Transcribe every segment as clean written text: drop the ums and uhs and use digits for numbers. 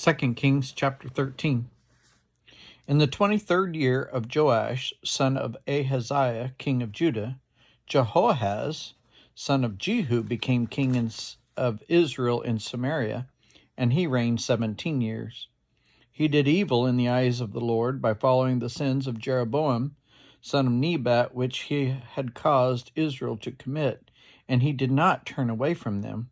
2 Kings chapter 13. In the 23rd year of Joash, son of Ahaziah, king of Judah, Jehoahaz, son of Jehu, became king of Israel in Samaria, and he reigned 17 years. He did evil in the eyes of the Lord by following the sins of Jeroboam, son of Nebat, which he had caused Israel to commit, and he did not turn away from them.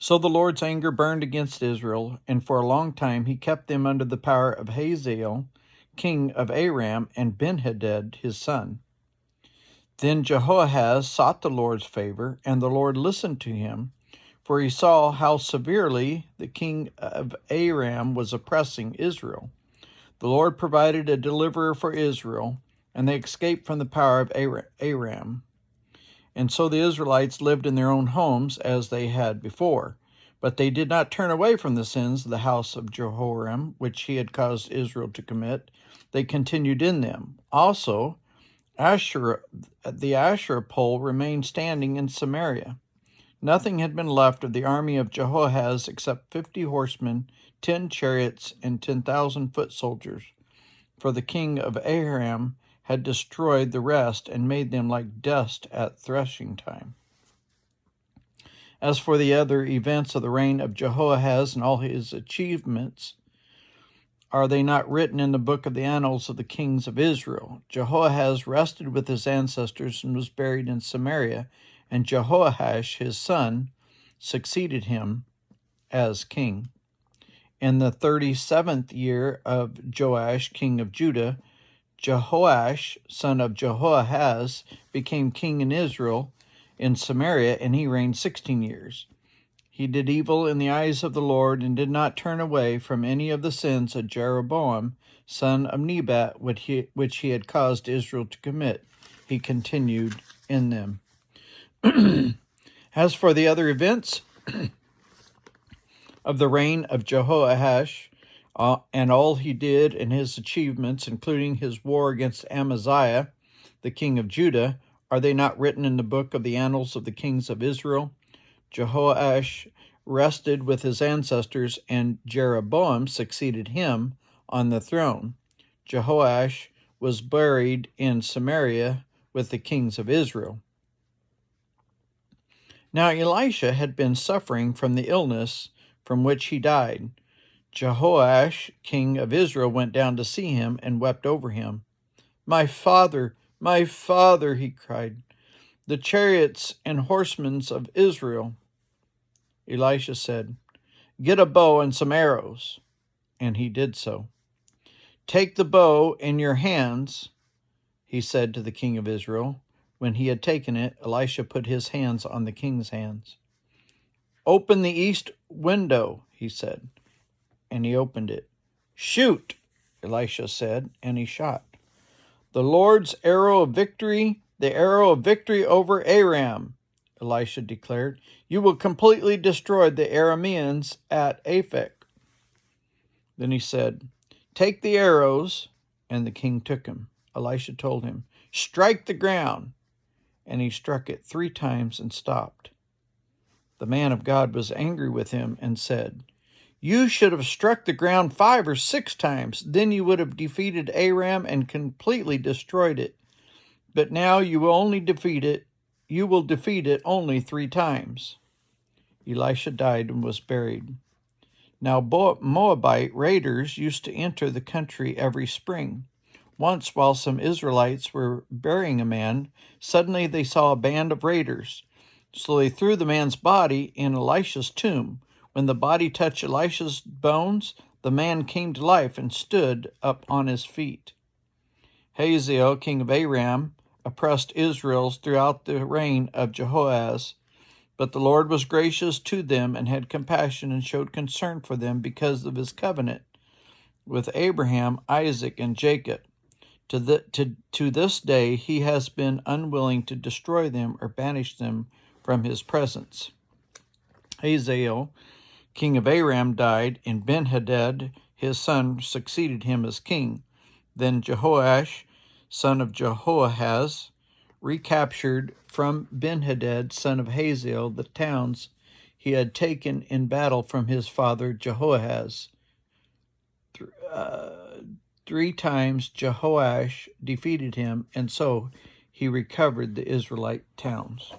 So the Lord's anger burned against Israel, and for a long time he kept them under the power of Hazael, king of Aram, and Ben-Hadad his son. Then Jehoahaz sought the Lord's favor, and the Lord listened to him, for he saw how severely the king of Aram was oppressing Israel. The Lord provided a deliverer for Israel, and they escaped from the power of Aram. And so the Israelites lived in their own homes as they had before. But they did not turn away from the sins of the house of Jehoram, which he had caused Israel to commit. They continued in them. Also, the Asherah pole remained standing in Samaria. Nothing had been left of the army of Jehoahaz except 50 horsemen, 10 chariots, and 10,000 foot soldiers. For the king of Aram had destroyed the rest and made them like dust at threshing time. As for the other events of the reign of Jehoahaz and all his achievements, are they not written in the book of the annals of the kings of Israel? Jehoahaz rested with his ancestors and was buried in Samaria, and Jehoash his son succeeded him as king. In the 37th year of Joash, king of Judah, Jehoash, son of Jehoahaz, became king in Israel in Samaria, and he reigned 16 years. He did evil in the eyes of the Lord and did not turn away from any of the sins of Jeroboam, son of Nebat, which he had caused Israel to commit. He continued in them. As for the other events of the reign of Jehoash, and all he did and his achievements, including his war against Amaziah, the king of Judah, are they not written in the book of the annals of the kings of Israel? Jehoash rested with his ancestors, and Jeroboam succeeded him on the throne. Jehoash was buried in Samaria with the kings of Israel. Now Elisha had been suffering from the illness from which he died. Jehoash, king of Israel, went down to see him and wept over him. My father, he cried, the chariots and horsemen of Israel. Elisha said, get a bow and some arrows. And he did so. Take the bow in your hands, he said to the king of Israel. When he had taken it, Elisha put his hands on the king's hands. Open the east window, he said. And he opened it. Shoot, Elisha said, and he shot. The Lord's arrow of victory, the arrow of victory over Aram, Elisha declared. You will completely destroy the Arameans at Aphek. Then he said, take the arrows, and the king took them. Elisha told him, strike the ground. And he struck it 3 times and stopped. The man of God was angry with him and said, you should have struck the ground 5 or 6 times. Then you would have defeated Aram and completely destroyed it. But now you will defeat it only 3 times. Elisha died and was buried. Now Moabite raiders used to enter the country every spring. Once, while some Israelites were burying a man, suddenly they saw a band of raiders. So they threw the man's body in Elisha's tomb. When the body touched Elisha's bones, the man came to life and stood up on his feet. Hazael, king of Aram, oppressed Israel throughout the reign of Jehoahaz. But the Lord was gracious to them and had compassion and showed concern for them because of his covenant with Abraham, Isaac, and Jacob. To this day he has been unwilling to destroy them or banish them from his presence. Hazael, king of Aram, died, and Ben-Hadad, his son, succeeded him as king. Then Jehoash, son of Jehoahaz, recaptured from Ben-Hadad, son of Hazael, the towns he had taken in battle from his father Jehoahaz. 3 times Jehoash defeated him, and so he recovered the Israelite towns.